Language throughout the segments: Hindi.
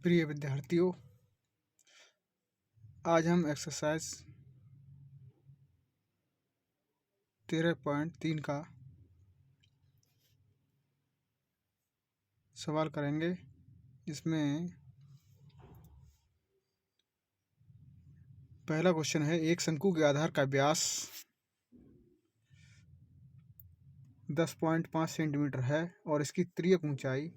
प्रिय विद्यार्थियों, आज हम एक्सरसाइज 13.3 का सवाल करेंगे। इसमें पहला क्वेश्चन है, एक शंकु के आधार का व्यास 10.5 सेंटीमीटर है और इसकी तिर्यक ऊंचाई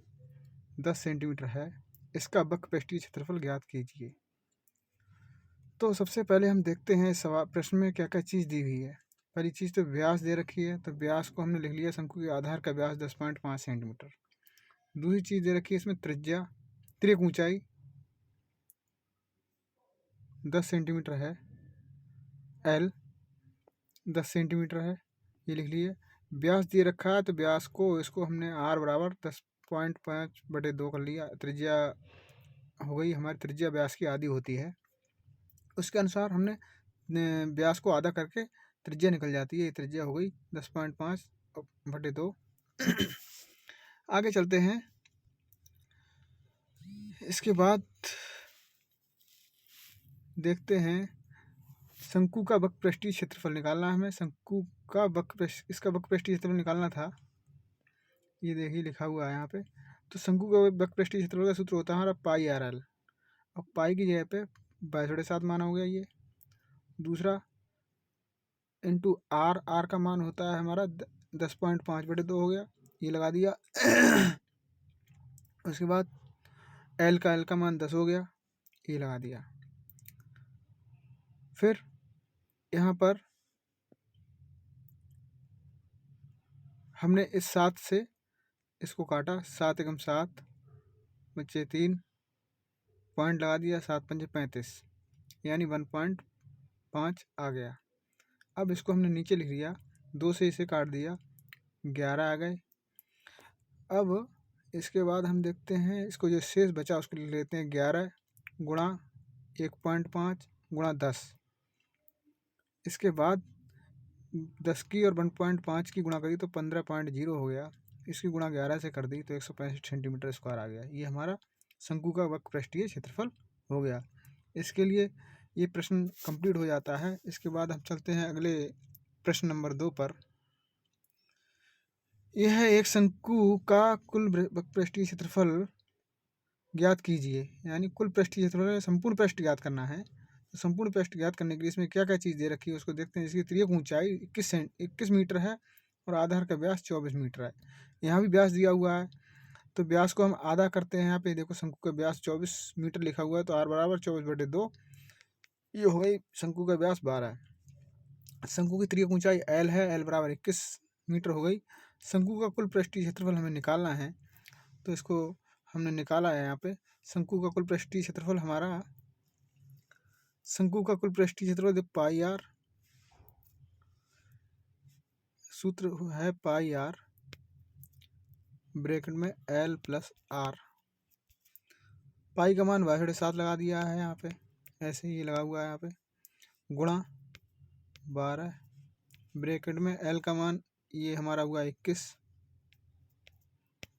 10 सेंटीमीटर है। इसका वक्रपृष्ठीय क्षेत्रफल ज्ञात कीजिए। तो सबसे पहले हम देखते हैं सवाल प्रश्न में क्या क्या चीज़ दी हुई है। पहली चीज़ तो व्यास दे रखी है, तो व्यास को हमने लिख लिया, शंकु के आधार का व्यास 10.5 सेंटीमीटर। दूसरी चीज़ दे रखी है इसमें त्रिज्या, तिर्यक ऊंचाई 10 सेंटीमीटर है, एल 10 सेंटीमीटर है, ये लिख लिए। व्यास दे रखा है तो व्यास को इसको हमने आर बराबर 10.5/2 कर लिया। त्रिज्या हो गई हमारी, त्रिज्या व्यास की आधी होती है, उसके अनुसार हमने व्यास को आधा करके त्रिज्या निकल जाती है। ये त्रिज्या हो गई 10.5/2। आगे चलते हैं। इसके बाद देखते हैं, शंकु का वक्रपृष्ठीय क्षेत्रफल निकालना है हमें। शंकु का इसका वक्रपृष्ठीय क्षेत्रफल निकालना था, ये देखिए लिखा हुआ है यहाँ पे। तो शंकु का वक्रपृष्ठीय क्षेत्रफल का सूत्र होता है हमारा पाई आर एल। अब पाई की जगह पे 22/7 मान हो गया ये। दूसरा इंटू आर, आर का मान होता है हमारा 10.5/2 हो गया, ये लगा दिया। उसके बाद एल का मान 10 हो गया, ये लगा दिया। फिर यहाँ पर हमने इस 7 से इसको काटा, 7 एकम 7 बच्चे 3 पॉइंट लगा दिया, 7×5 = 35, यानी 1.5 आ गया। अब इसको हमने नीचे लिख लिया, 2 से इसे काट दिया, 11 आ गए। अब इसके बाद हम देखते हैं, इसको जो शेष बचा उसको लिख लेते हैं 11 गुणा 1.5 गुणा 10। इसके बाद 10 की और 1.5 की गुणा करी तो 15.0 हो गया। इसकी गुणा 11 से कर दी तो 165 सेंटीमीटर स्क्वायर आ गया। ये हमारा शंकु का वक्रपृष्ठीय क्षेत्रफल हो गया। इसके लिए ये प्रश्न कंप्लीट हो जाता है। इसके बाद हम चलते हैं अगले प्रश्न नंबर 2 पर। यह है, एक शंकु का कुल वक्रपृष्ठीय क्षेत्रफल ज्ञात कीजिए। यानी कुल पृष्ठीय क्षेत्रफल, संपूर्ण पृष्ठ ज्ञात करना है। तो संपूर्ण पृष्ठ ज्ञात करने के लिए इसमें क्या क्या चीज़ दे रखी है उसको देखते हैं। इसकी तिर्यक ऊंचाई 21 मीटर है और आधार का व्यास 24 मीटर है। यहाँ भी व्यास दिया हुआ है, तो व्यास को हम आधा करते हैं। यहाँ पे देखो शंकु का व्यास 24 मीटर लिखा हुआ है, तो आर बराबर 24/2, ये हो गई शंकु का व्यास 12 है। शंकु की तिर्यक ऊंचाई एल है, एल बराबर 21 मीटर हो गई। शंकु का कुल पृष्ठीय क्षेत्रफल हमें निकालना है, तो इसको हमने निकाला है। यहाँ पे शंकु का कुल पृष्ठीय क्षेत्रफल हमारा, शंकु का कुल पृष्ठीय क्षेत्रफल पाई आर, सूत्र है पाई आर ब्रैकेट में एल प्लस आर। पाई का मान 22/7 लगा दिया है यहाँ पे, ऐसे ही लगा हुआ है यहाँ पे, गुणा 12 ब्रैकेट में एल का मान ये हमारा हुआ 21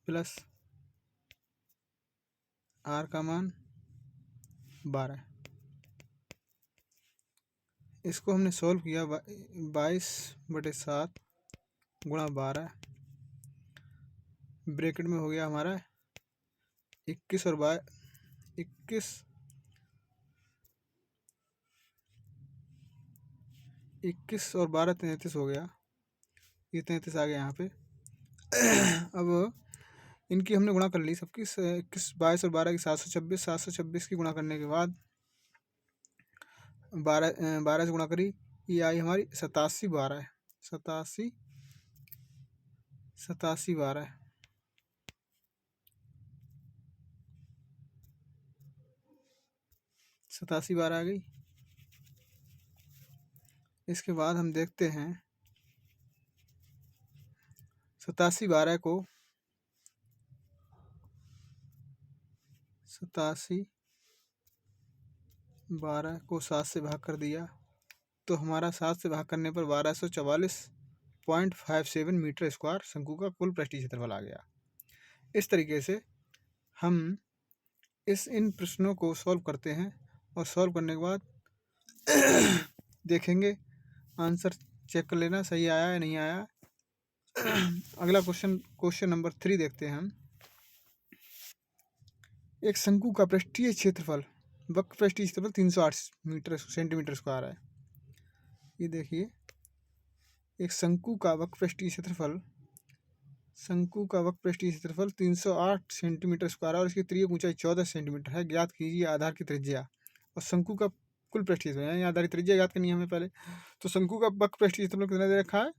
प्लस आर का मान 12। इसको हमने सॉल्व किया, 22/7 गुणा 12 ब्रैकेट में हो गया हमारा 21 और 12 33 हो गया, ये 33 आ गया यहाँ पे। अब इनकी हमने गुणा कर ली सबकी, 21 22 और 12 की 726 की गुणा करने के बाद 12 से गुणा करी, ये आई हमारी 87/12 87 12 87/12 आ गई। इसके बाद हम देखते हैं 87/12 को 7 से भाग कर दिया, तो हमारा 7 से भाग करने पर 1244.57 मीटर स्क्वायर शंकु का कुल पृष्ठीय क्षेत्रफल आ गया। इस तरीके से हम इन प्रश्नों को सॉल्व करते हैं और सॉल्व करने के बाद देखेंगे, आंसर चेक कर लेना सही आया या नहीं आया। अगला क्वेश्चन नंबर 3 देखते हैं हम। एक शंकु का पृष्ठीय क्षेत्रफल, वक्र पृष्ठीय क्षेत्रफल 308 सेंटीमीटर स्क्वायर है। ये देखिए, एक शंकु का वक्र पृष्ठीय क्षेत्रफल 308 सेंटीमीटर स्क्वायर और इसकी त्रिज्यक ऊंचाई 14 सेंटीमीटर है। ज्ञात कीजिए आधार की त्रिज्या और शंकु का कुल पृष्ठीय क्षेत्रफल, यानी आधार की त्रिज्या ज्ञात करनी है हमें पहले। तो शंकु का वक्र पृष्ठीय क्षेत्रफल कितना दे रखा है?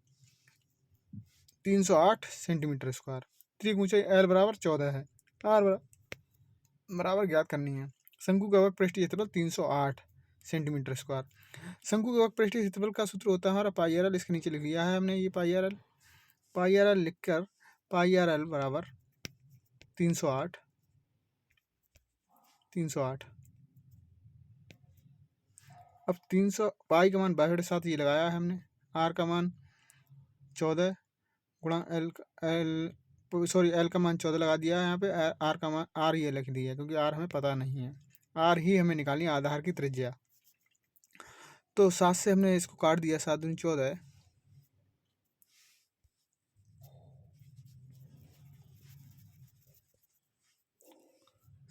308 सेंटीमीटर स्क्वायर। त्रिज्यक ऊंचाई L बराबर 14 है, R बराबर ज्ञात करनी है। शंकु का वक्र पृष्ठीय क्षेत्रफल 308 सेंटीमीटर स्क्वायर। शंकु के वक्र पृष्ठीय क्षेत्रफल का सूत्र होता है हमारा पाई आर एल। इसके नीचे लिख लिया है हमने ये पाई आर एल लिखकर पाई आर एल बराबर 308 अब 300 पाई का मान 22/7 ये लगाया है हमने। आर का मान 14 गुणा एल का मान 14 लगा दिया है यहाँ पे। आर का मान आर ये लिख दिया क्योंकि आर हमें पता नहीं है। आर ही हमें निकालनी है, आधार की त्रिज्या। तो 7 से हमने इसको काट दिया, 7 दूनी 14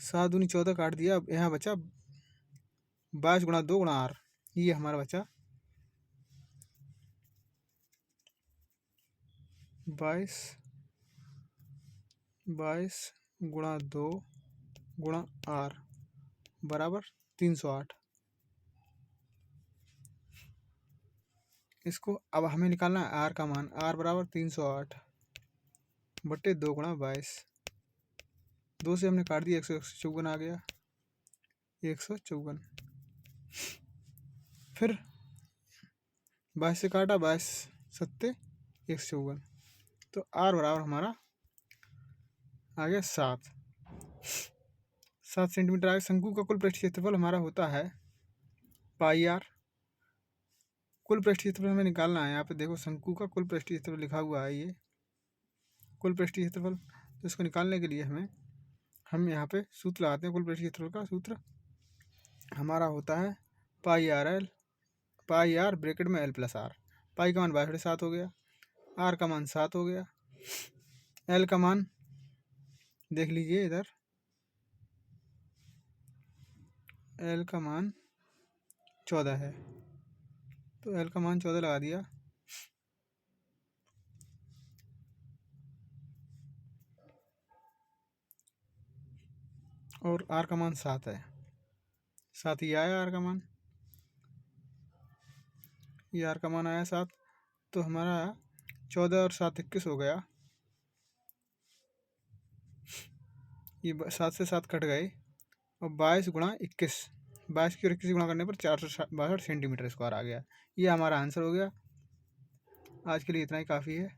7 दूनी 14 काट दिया। अब यहाँ बचा 22 गुणा 2 गुणा आर, ये हमारा बचा 22 गुणा 2 गुणा आर बराबर 308। इसको अब हमें निकालना है आर का मान। आर बराबर 308 बट्टे 2 गुणा 22। 2 से हमने काट दिया, 154 आ गया, 154। फिर 22 से काटा, 22 सत्ते 154। तो आर बराबर हमारा आ गया 7 सेंटीमीटर आ गया। शंकु का कुल पृष्ठीय क्षेत्रफल हमारा होता है पाई आर। कुल पृष्ठीय क्षेत्रफल हमें निकालना है। यहाँ पे देखो शंकु का कुल पृष्ठीय क्षेत्रफल लिखा हुआ है, ये कुल पृष्ठीय क्षेत्रफल। तो इसको निकालने के लिए हम यहाँ पे सूत्र लगाते हैं। कुल पृष्ठीय क्षेत्रफल का सूत्र हमारा होता है पाई आर ब्रैकेट में एल प्लस आर। पाई का मान 22/7 हो गया, आर का मान 7 हो गया, एल का मान देख लीजिए इधर, एल का मान 14 है। तो एल का मान 14 लगा दिया। और आर का मान 7 है, 7 ही आया आर का मान, ये आर का मान आया 7। तो हमारा 14 और 7 21 हो गया। ये 7 से 7 कट गए और 22 गुणा 21, 22 की और 21 गुणा करने पर 462 सेंटीमीटर स्क्वायर आ गया। ये हमारा आंसर हो गया। आज के लिए इतना ही काफ़ी है।